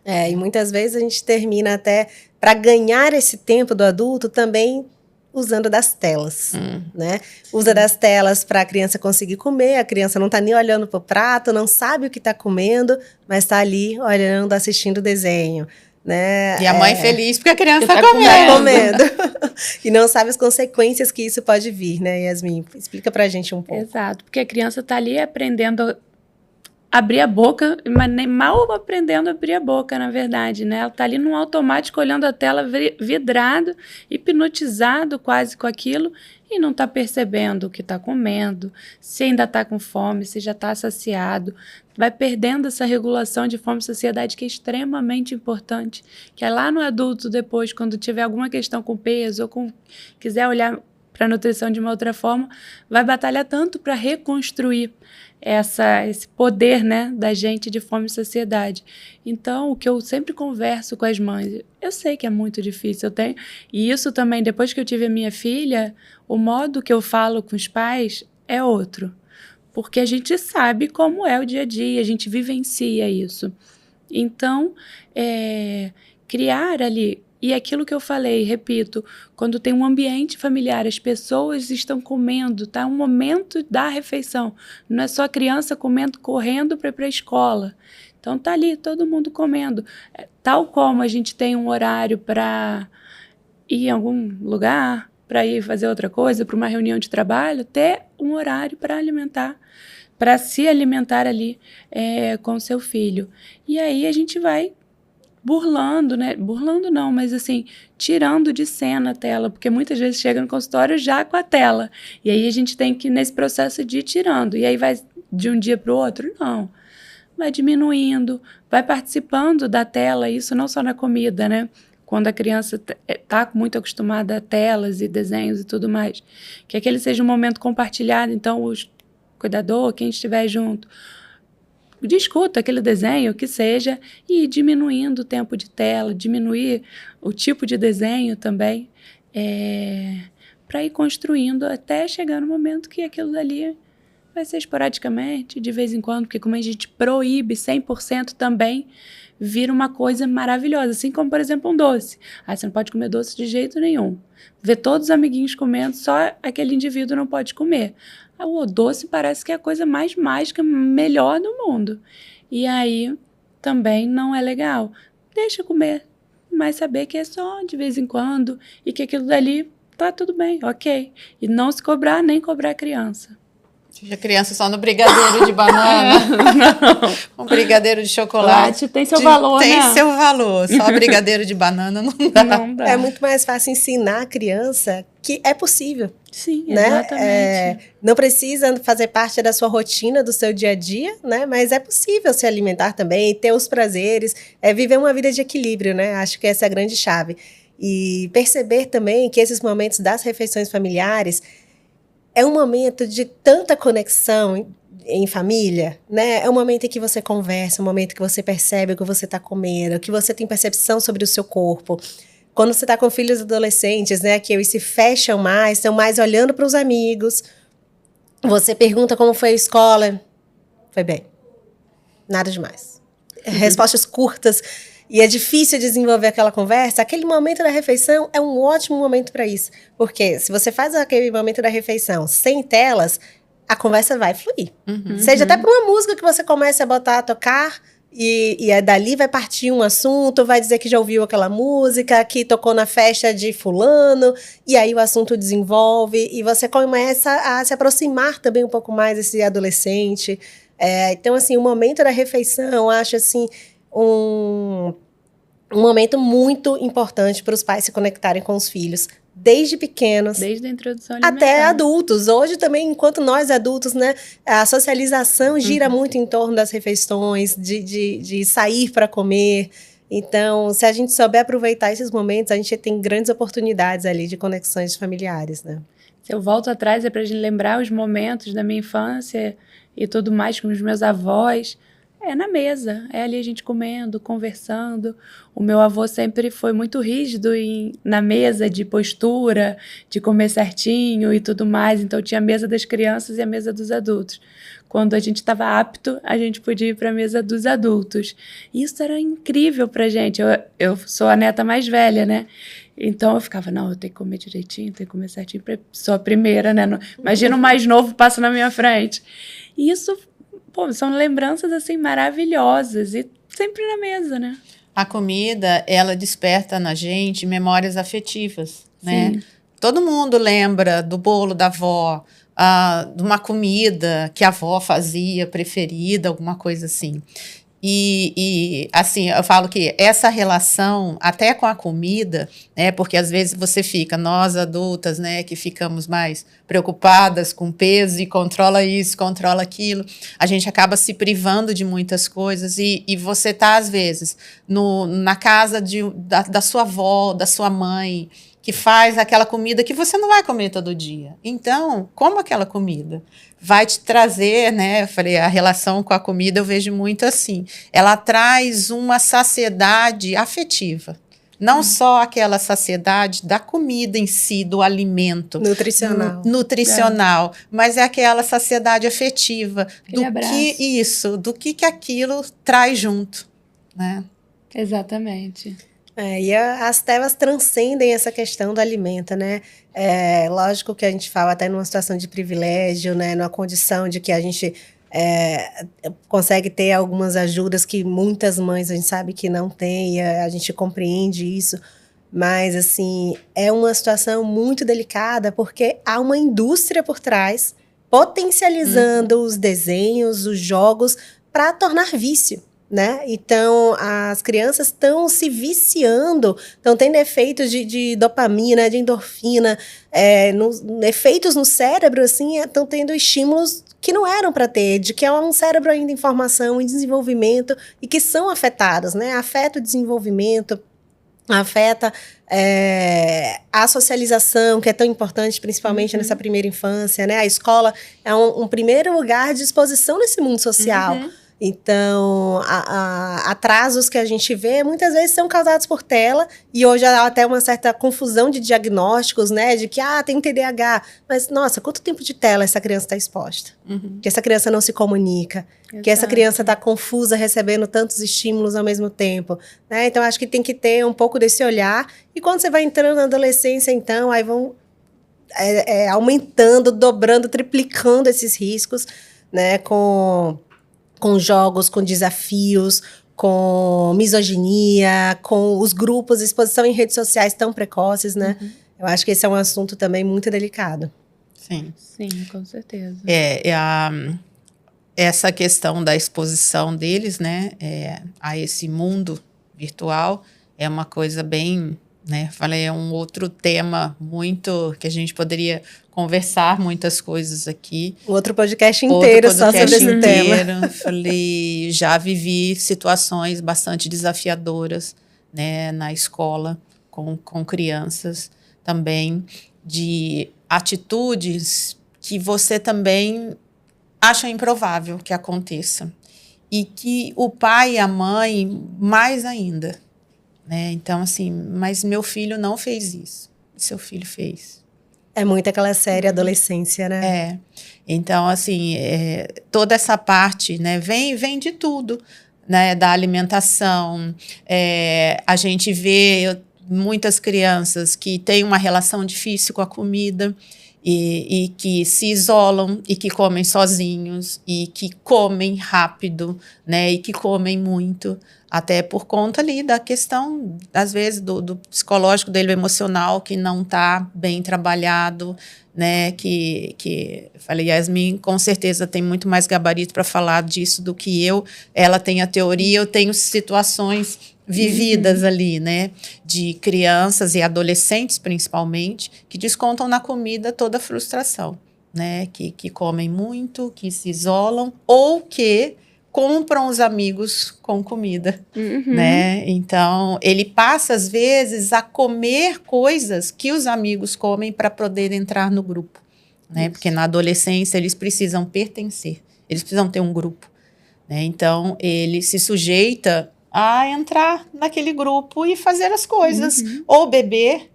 E muitas vezes a gente termina até, para ganhar esse tempo do adulto, também usando das telas, né? Usa das telas para a criança conseguir comer, a criança não está nem olhando para o prato, não sabe o que está comendo, mas está ali olhando, assistindo o desenho, né? E a mãe feliz porque a criança está comendo. E não sabe as consequências que isso pode vir, né, Yasmin? Explica para a gente um pouco. Exato, porque a criança está ali aprendendo abrir a boca, mas nem mal aprendendo a abrir a boca, na verdade, né? Ela tá ali num automático, olhando a tela vidrado, hipnotizado quase com aquilo, e não tá percebendo o que tá comendo, se ainda tá com fome, se já tá saciado. Vai perdendo essa regulação de fome e saciedade que é extremamente importante, que é lá no adulto depois, quando tiver alguma questão com peso, ou quiser olhar para a nutrição de uma outra forma, vai batalhar tanto para reconstruir esse poder, né, da gente de fome e saciedade. Então, o que eu sempre converso com as mães, eu sei que é muito difícil, e isso também, depois que eu tive a minha filha, o modo que eu falo com os pais é outro, porque a gente sabe como é o dia a dia, a gente vivencia isso. Então, criar ali. E aquilo que eu falei, repito, quando tem um ambiente familiar, as pessoas estão comendo, tá? Um momento da refeição. Não é só a criança comendo, correndo para ir para a escola. Então tá ali, todo mundo comendo. Tal como a gente tem um horário para ir em algum lugar, para ir fazer outra coisa, para uma reunião de trabalho, ter um horário para alimentar, para se alimentar ali com o seu filho. E aí a gente vai burlando, né? Burlando não, mas assim, tirando de cena a tela, porque muitas vezes chega no consultório já com a tela. E aí a gente tem que ir nesse processo de ir tirando. E aí vai de um dia para o outro? Não. Vai diminuindo, vai participando da tela, isso não só na comida, né? Quando a criança está muito acostumada a telas e desenhos e tudo mais. Que aquele seja um momento compartilhado, então o cuidador, quem estiver junto, discuta aquele desenho, que seja, e ir diminuindo o tempo de tela, diminuir o tipo de desenho também, para ir construindo até chegar no momento que aquilo dali vai ser esporadicamente, de vez em quando, porque como a gente proíbe 100% também, vira uma coisa maravilhosa, assim como, por exemplo, um doce. Você não pode comer doce de jeito nenhum. Ver todos os amiguinhos comendo, só aquele indivíduo não pode comer. O doce parece que é a coisa mais mágica, melhor do mundo. E aí também não é legal. Deixa comer, mas saber que é só de vez em quando e que aquilo dali tá tudo bem, ok. E não se cobrar, nem cobrar a criança. A criança só no brigadeiro de banana, um brigadeiro de chocolate. Tem seu valor, tem né? Tem seu valor, só brigadeiro de banana não dá. Não dá. É muito mais fácil ensinar a criança que é possível. Sim, né? exatamente. Não precisa fazer parte da sua rotina, do seu dia a dia, né? Mas é possível se alimentar também, ter os prazeres, viver uma vida de equilíbrio, né? Acho que essa é a grande chave. E perceber também que esses momentos das refeições familiares é um momento de tanta conexão em família, né? É um momento em que você conversa, um momento que você percebe o que você está comendo, que você tem percepção sobre o seu corpo. Quando você está com filhos adolescentes, né, que eles se fecham mais, estão mais olhando para os amigos, você pergunta como foi a escola, foi bem, nada demais. Respostas curtas, e é difícil desenvolver aquela conversa. Aquele momento da refeição é um ótimo momento para isso, porque se você faz aquele momento da refeição sem telas, a conversa vai fluir. Seja até por uma música que você comece a botar a tocar, e dali vai partir um assunto, vai dizer que já ouviu aquela música, que tocou na festa de fulano, e aí o assunto desenvolve, e você começa a se aproximar também um pouco mais desse adolescente. Então, assim, o momento da refeição, eu acho, assim, um momento muito importante para os pais se conectarem com os filhos, desde pequenos. Desde a introdução alimentar. Até adultos. Hoje também, enquanto nós adultos, né, a socialização gira muito em torno das refeições, de sair para comer. Então, se a gente souber aproveitar esses momentos, a gente tem grandes oportunidades ali de conexões familiares, né? Se eu volto atrás, é para gente lembrar os momentos da minha infância e tudo mais com os meus avós. É na mesa, é ali a gente comendo, conversando. O meu avô sempre foi muito rígido na mesa de postura, de comer certinho e tudo mais. Então tinha a mesa das crianças e a mesa dos adultos. Quando a gente estava apto, a gente podia ir para a mesa dos adultos. Isso era incrível pra gente. Eu sou a neta mais velha, né? Então eu ficava, não, eu tenho que comer direitinho, tenho que comer certinho. Sou a primeira, né? Imagina o mais novo passa na minha frente. E isso... Pô, são lembranças, assim, maravilhosas e sempre na mesa, né? A comida, ela desperta na gente memórias afetivas, né? Sim. Todo mundo lembra do bolo da avó, de uma comida que a avó fazia, preferida, alguma coisa assim. E assim, eu falo que essa relação, até com a comida, né, porque às vezes você fica, nós adultas, né, que ficamos mais preocupadas com peso e controla isso, controla aquilo, a gente acaba se privando de muitas coisas e você tá, às vezes, na casa da sua avó, da sua mãe, que faz aquela comida que você não vai comer todo dia. Então, como aquela comida vai te trazer, né? Eu falei, a relação com a comida eu vejo muito assim. Ela traz uma saciedade afetiva. Não só aquela saciedade da comida em si, do alimento. Nutricional. Mas é aquela saciedade afetiva. Do que aquilo traz junto, né? Exatamente. E as telas transcendem essa questão do alimento, né? Lógico que a gente fala até numa situação de privilégio, né? Numa condição de que a gente consegue ter algumas ajudas que muitas mães a gente sabe que não tem, a gente compreende isso. Mas, assim, é uma situação muito delicada porque há uma indústria por trás potencializando os desenhos, os jogos, para tornar vício. Né? Então, as crianças estão se viciando, estão tendo efeitos de dopamina, de endorfina, efeitos no cérebro, assim, estão tendo estímulos que não eram para ter, de que é um cérebro ainda em formação, em desenvolvimento, e que são afetados, né? Afeta o desenvolvimento, afeta a socialização, que é tão importante, principalmente nessa primeira infância, né? A escola é um primeiro lugar de exposição nesse mundo social. Então, atrasos que a gente vê, muitas vezes são causados por tela, e hoje há até uma certa confusão de diagnósticos, né, de que, tem TDAH, mas, nossa, quanto tempo de tela essa criança está exposta? Que essa criança não se comunica, que essa criança está confusa, recebendo tantos estímulos ao mesmo tempo, né? Então, acho que tem que ter um pouco desse olhar, e quando você vai entrando na adolescência, então, aí vão aumentando, dobrando, triplicando esses riscos, né, com jogos, com desafios, com misoginia, com os grupos, exposição em redes sociais tão precoces, né? Eu acho que esse é um assunto também muito delicado. Sim. Sim, com certeza. Essa questão da exposição deles, né, a esse mundo virtual é uma coisa bem, né, falei, é um outro tema muito que a gente poderia conversar muitas coisas aqui. Outro podcast inteiro só sobre esse tema. Falei, já vivi situações bastante desafiadoras, né, na escola com crianças também, de atitudes que você também acha improvável que aconteça. E que o pai e a mãe, mais ainda, né? Então, assim, mas meu filho não fez isso. Seu filho fez. É muito aquela série adolescência, né? Então, assim, toda essa parte, né, vem de tudo, né, da alimentação. A gente vê muitas crianças que têm uma relação difícil com a comida e que se isolam e que comem sozinhos e que comem rápido, né, e que comem muito, até por conta ali da questão, às vezes, do psicológico dele, emocional, que não está bem trabalhado, né, que falei, Yasmin com certeza tem muito mais gabarito para falar disso do que eu. Ela tem a teoria, eu tenho situações vividas ali, né, de crianças e adolescentes principalmente, que descontam na comida toda a frustração, né, que comem muito, que se isolam ou que compram os amigos com comida, né? Então, ele passa, às vezes, a comer coisas que os amigos comem para poder entrar no grupo, né? Porque na adolescência eles precisam pertencer, eles precisam ter um grupo, né? Então, ele se sujeita a entrar naquele grupo e fazer as coisas, ou beber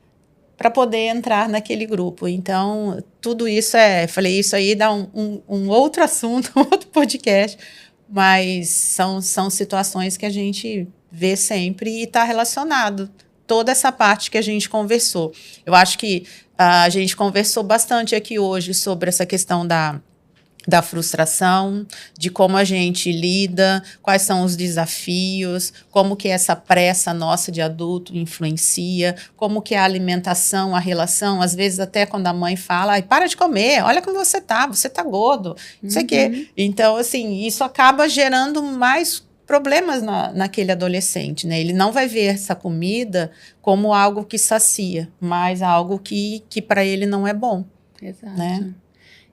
para poder entrar naquele grupo. Então, tudo isso falei, isso aí dá um outro assunto, um outro podcast, mas são situações que a gente vê sempre e está relacionado. Toda essa parte que a gente conversou. Eu acho que a gente conversou bastante aqui hoje sobre essa questão da frustração, de como a gente lida, quais são os desafios, como que essa pressa nossa de adulto influencia, como que a alimentação, a relação, às vezes até quando a mãe fala, ai, para de comer, olha como você tá gordo, não sei o quê. Então, assim, isso acaba gerando mais problemas naquele adolescente, né? Ele não vai ver essa comida como algo que sacia, mas algo que para ele não é bom. Exato. Né?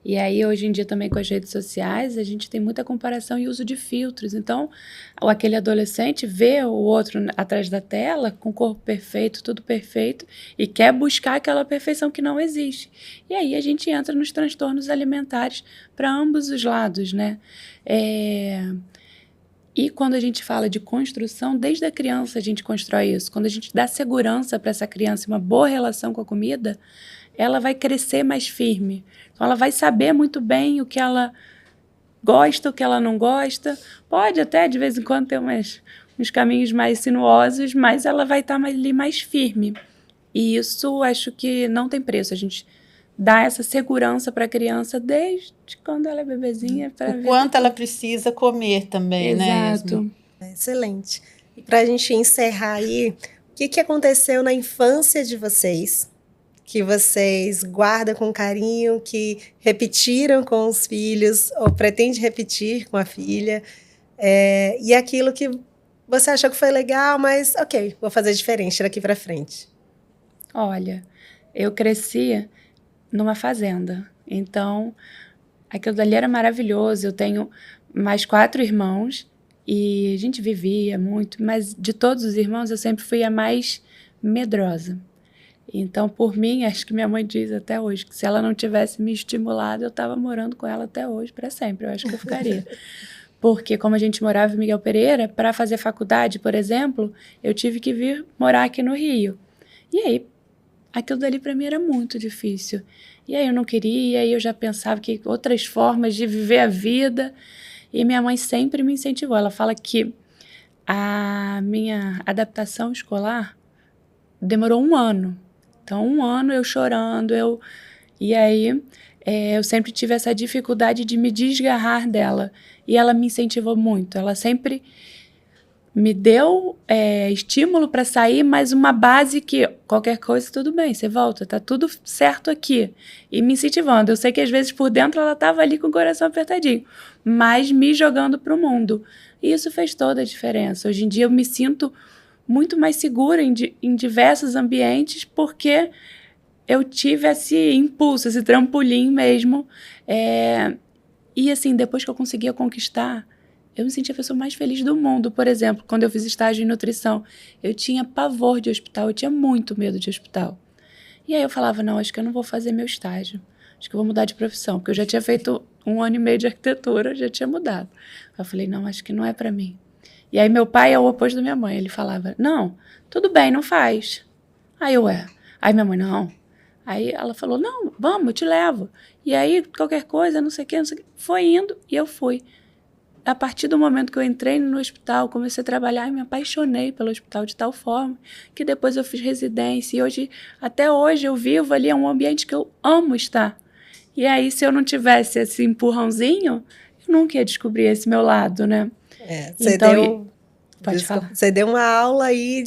E aí, hoje em dia, também com as redes sociais, a gente tem muita comparação e uso de filtros. Então, aquele adolescente vê o outro atrás da tela, com o corpo perfeito, tudo perfeito, e quer buscar aquela perfeição que não existe. E aí, a gente entra nos transtornos alimentares para ambos os lados, né? E quando a gente fala de construção, desde a criança a gente constrói isso. Quando a gente dá segurança para essa criança, uma boa relação com a comida, ela vai crescer mais firme. Então, ela vai saber muito bem o que ela gosta, o que ela não gosta. Pode até, de vez em quando, ter uns caminhos mais sinuosos, mas ela vai estar ali mais firme. E isso, acho que não tem preço. A gente dá essa segurança para a criança desde quando ela é bebezinha. O quanto ela precisa comer também, né? Exato. Excelente. E para a gente encerrar aí, o que aconteceu na infância de vocês, que vocês guardam com carinho, que repetiram com os filhos, ou pretende repetir com a filha, e aquilo que você achou que foi legal, mas ok, vou fazer diferente daqui para frente. Olha, eu cresci numa fazenda, então aquilo dali era maravilhoso. Eu tenho mais 4 irmãos e a gente vivia muito, mas de todos os irmãos eu sempre fui a mais medrosa. Então, por mim, acho que minha mãe diz até hoje que se ela não tivesse me estimulado, eu estava morando com ela até hoje, para sempre. Eu acho que eu ficaria. Porque, como a gente morava em Miguel Pereira, para fazer faculdade, por exemplo, eu tive que vir morar aqui no Rio. E aí, aquilo dali para mim era muito difícil. E aí eu não queria, e eu já pensava que outras formas de viver a vida. E minha mãe sempre me incentivou. Ela fala que a minha adaptação escolar demorou 1 ano. Então, 1 ano eu chorando, e aí eu sempre tive essa dificuldade de me desgarrar dela. E ela me incentivou muito. Ela sempre me deu estímulo para sair, mas uma base que qualquer coisa, tudo bem, você volta, tá tudo certo aqui. E me incentivando. Eu sei que às vezes por dentro ela estava ali com o coração apertadinho, mas me jogando para o mundo. E isso fez toda a diferença. Hoje em dia eu me sinto muito mais segura em diversos ambientes, porque eu tive esse impulso, esse trampolim mesmo. E assim, depois que eu conseguia conquistar, eu me sentia a pessoa mais feliz do mundo. Por exemplo, quando eu fiz estágio em nutrição, eu tinha pavor de hospital, eu tinha muito medo de hospital. E aí eu falava, não, acho que eu não vou fazer meu estágio. Acho que eu vou mudar de profissão, porque eu já tinha feito 1 ano e meio de arquitetura, já tinha mudado. Eu falei, não, acho que não é para mim. E aí meu pai é o oposto da minha mãe. Ele falava, não, tudo bem, não faz. Aí Aí minha mãe, não. Aí ela falou, não, vamos, eu te levo. E aí qualquer coisa, não sei o que. Foi indo e eu fui. A partir do momento que eu entrei no hospital, comecei a trabalhar e me apaixonei pelo hospital de tal forma que depois eu fiz residência. E hoje, até hoje eu vivo ali, é um ambiente que eu amo estar. E aí, se eu não tivesse esse empurrãozinho, eu nunca ia descobrir esse meu lado, né? Você Então, pode falar. Você deu uma aula aí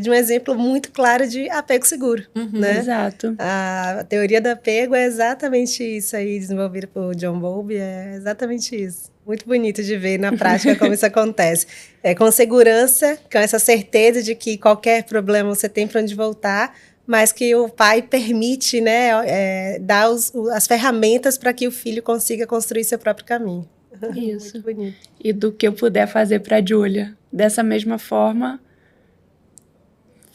de um exemplo muito claro de apego seguro, né? Exato. A teoria do apego é exatamente isso aí, desenvolvida por John Bowlby, é exatamente isso. Muito bonito de ver na prática como isso acontece. Com segurança, com essa certeza de que qualquer problema você tem para onde voltar, mas que o pai permite, né, dar as ferramentas para que o filho consiga construir seu próprio caminho. Isso. Muito bonito. E do que eu puder fazer para a Júlia, dessa mesma forma,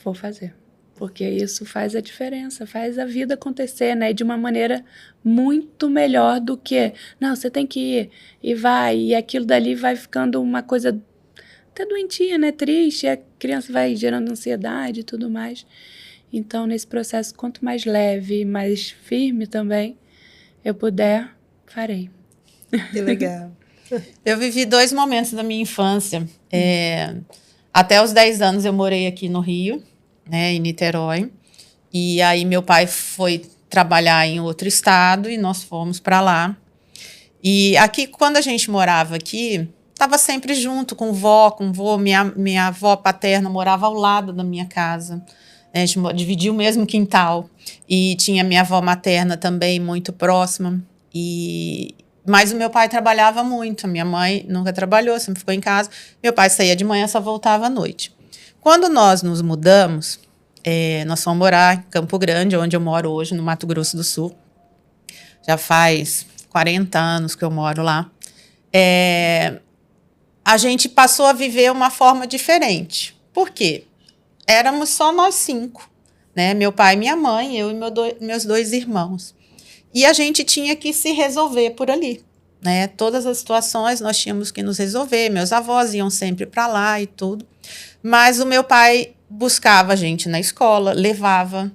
vou fazer. Porque isso faz a diferença, faz a vida acontecer, né? De uma maneira muito melhor do que, não, você tem que ir, e vai, e aquilo dali vai ficando uma coisa até doentia, né? Triste, a criança vai gerando ansiedade e tudo mais. Então, nesse processo, quanto mais leve, mais firme também eu puder, farei. Que legal. Eu vivi 2 momentos da minha infância. Até os 10 anos eu morei aqui no Rio, né, em Niterói. E aí meu pai foi trabalhar em outro estado e nós fomos para lá. E aqui, quando a gente morava aqui, estava sempre junto com vó, com vô. Minha avó paterna morava ao lado da minha casa. A gente dividia o mesmo quintal. E tinha minha avó materna também muito próxima. Mas o meu pai trabalhava muito. A minha mãe nunca trabalhou, sempre ficou em casa. Meu pai saía de manhã, só voltava à noite. Quando nós nos mudamos, nós fomos morar em Campo Grande, onde eu moro hoje, no Mato Grosso do Sul. Já faz 40 anos que eu moro lá. A gente passou a viver uma forma diferente. Por quê? Éramos só nós 5, né? Meu pai e minha mãe, eu e meus 2 irmãos. E a gente tinha que se resolver por ali, né? Todas as situações nós tínhamos que nos resolver. Meus avós iam sempre para lá e tudo. Mas o meu pai buscava a gente na escola, levava.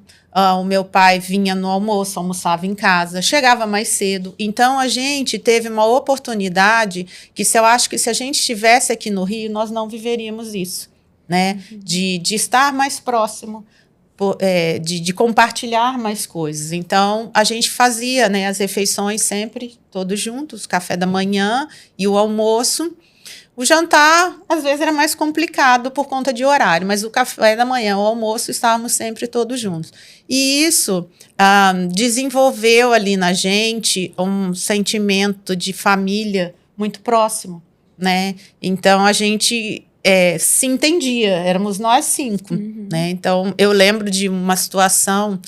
O meu pai vinha no almoço, almoçava em casa, chegava mais cedo. Então, a gente teve uma oportunidade que eu acho que se a gente estivesse aqui no Rio, nós não viveríamos isso, né? De estar mais próximo, de compartilhar mais coisas. Então, a gente fazia, né, as refeições sempre, todos juntos, café da manhã e o almoço. O jantar, às vezes, era mais complicado por conta de horário, mas o café da manhã, o almoço, estávamos sempre todos juntos. E isso desenvolveu ali na gente um sentimento de família muito próximo, né? Então, a gente se entendia, éramos nós 5, né? Então, eu lembro de uma situação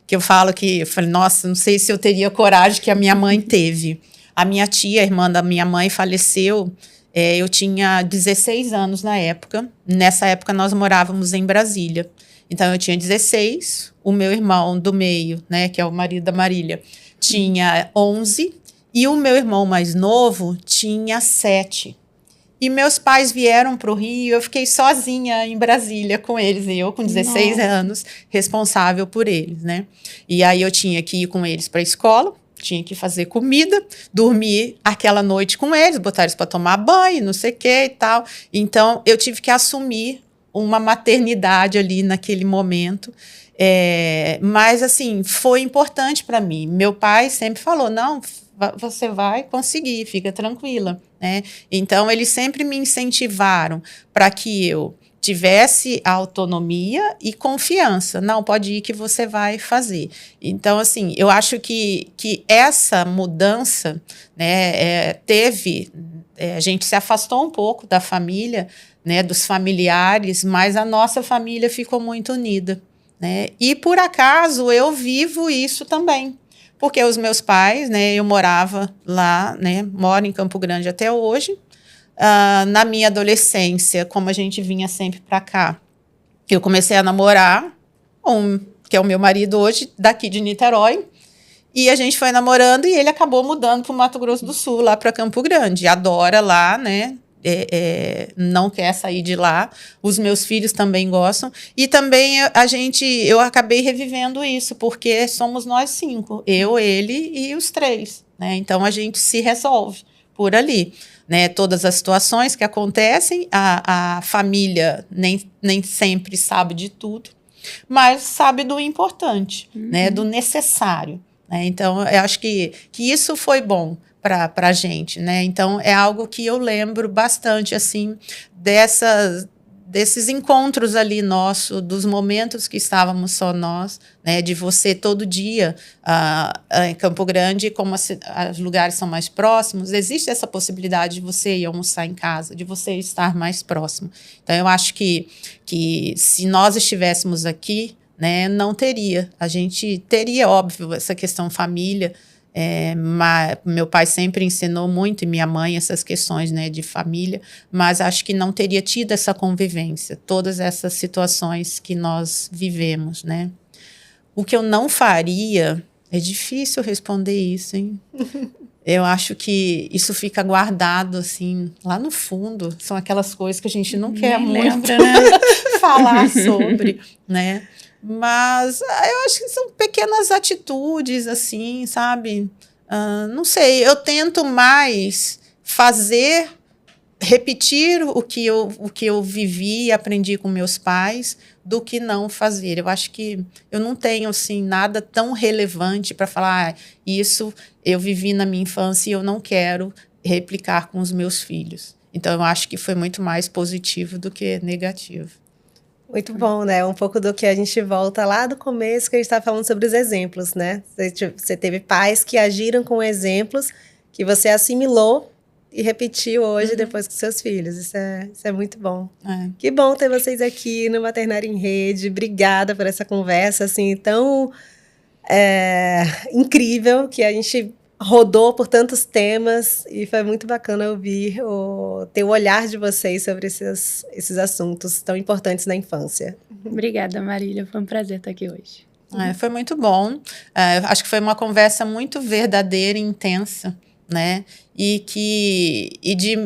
que eu falei, nossa, não sei se eu teria coragem que a minha mãe teve. A minha tia, a irmã da minha mãe, faleceu. Eu tinha 16 anos na época. Nessa época, nós morávamos em Brasília. Então, eu tinha 16. O meu irmão do meio, né, que é o marido da Marília, tinha 11. E o meu irmão mais novo tinha 7. E meus pais vieram para o Rio, eu fiquei sozinha em Brasília com eles, e eu com 16 anos, responsável por eles, né? E aí eu tinha que ir com eles para a escola, tinha que fazer comida, dormir aquela noite com eles, botar eles para tomar banho, não sei o que e tal. Então, eu tive que assumir uma maternidade ali naquele momento. Mas, assim, foi importante para mim. Meu pai sempre falou, não, você vai conseguir, fica tranquila, né? Então, eles sempre me incentivaram para que eu tivesse autonomia e confiança. Não, pode ir que você vai fazer. Então, assim, eu acho que essa mudança, né, a gente se afastou um pouco da família, né, dos familiares, mas a nossa família ficou muito unida, né? E, por acaso, eu vivo isso também. Porque os meus pais, né, eu morava lá, né, moro em Campo Grande até hoje. Na minha adolescência, como a gente vinha sempre para cá, eu comecei a namorar que é o meu marido hoje, daqui de Niterói, e a gente foi namorando e ele acabou mudando para o Mato Grosso do Sul, lá para Campo Grande. Adora lá, né? Não quer sair de lá. Os meus filhos também gostam. E também eu acabei revivendo isso, porque somos nós 5, eu, ele e os 3, né? Então a gente se resolve por ali, né? Todas as situações que acontecem, a família nem sempre sabe de tudo, mas sabe do importante, né? Do necessário, né? Então eu acho que isso foi bom para a gente, né? Então é algo que eu lembro bastante, assim, desses encontros ali nosso, dos momentos que estávamos só nós, né, de você todo dia em Campo Grande, como os lugares são mais próximos, existe essa possibilidade de você ir almoçar em casa, de você estar mais próximo. Então, eu acho que se nós estivéssemos aqui, né, não teria. A gente teria, óbvio, essa questão família, meu pai sempre ensinou muito, e minha mãe, essas questões, né, de família, mas acho que não teria tido essa convivência, todas essas situações que nós vivemos, né? O que eu não faria, é difícil responder isso, hein? Eu acho que isso fica guardado, assim, lá no fundo, são aquelas coisas que a gente não quer muito, né, falar sobre, né? Mas eu acho que são pequenas atitudes, assim, sabe? Não sei, eu tento mais repetir o que eu vivi e aprendi com meus pais do que não fazer. Eu acho que eu não tenho, assim, nada tão relevante para falar, isso eu vivi na minha infância e eu não quero replicar com os meus filhos. Então, eu acho que foi muito mais positivo do que negativo. Muito bom, né? Um pouco do que a gente volta lá do começo, que a gente estava falando sobre os exemplos, né? Você teve pais que agiram com exemplos que você assimilou e repetiu hoje depois com seus filhos. Isso é muito bom. Que bom ter vocês aqui no Maternário em Rede. Obrigada por essa conversa, assim, tão incrível, que a gente rodou por tantos temas e foi muito bacana ouvir ter o olhar de vocês sobre esses assuntos tão importantes na infância. Obrigada, Marília. Foi um prazer estar aqui hoje. Foi muito bom. Acho que foi uma conversa muito verdadeira e intensa, né? E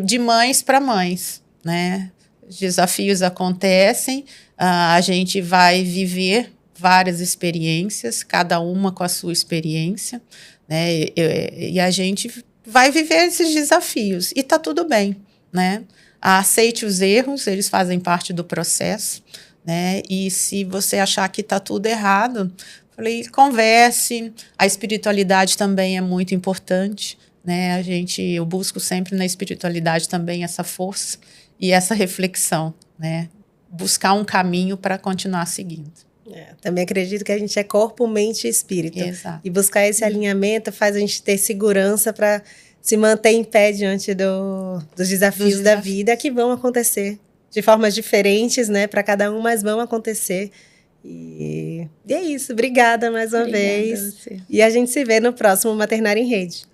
de mães para mães, né? Os desafios acontecem, a gente vai viver várias experiências, cada uma com a sua experiência, né? E a gente vai viver esses desafios e tá tudo bem, né? Aceite os erros, eles fazem parte do processo, né? E se você achar que tá tudo errado, falei, converse. A espiritualidade também é muito importante, né? Eu busco sempre na espiritualidade também essa força e essa reflexão, né? Buscar um caminho para continuar seguindo. Também acredito que a gente é corpo, mente e espírito. Exato. E buscar esse alinhamento faz a gente ter segurança para se manter em pé diante dos desafios da vida, que vão acontecer de formas diferentes, né, para cada um, mas vão acontecer. E é isso. Obrigada mais uma vez. Você. E a gente se vê no próximo Maternário em Rede.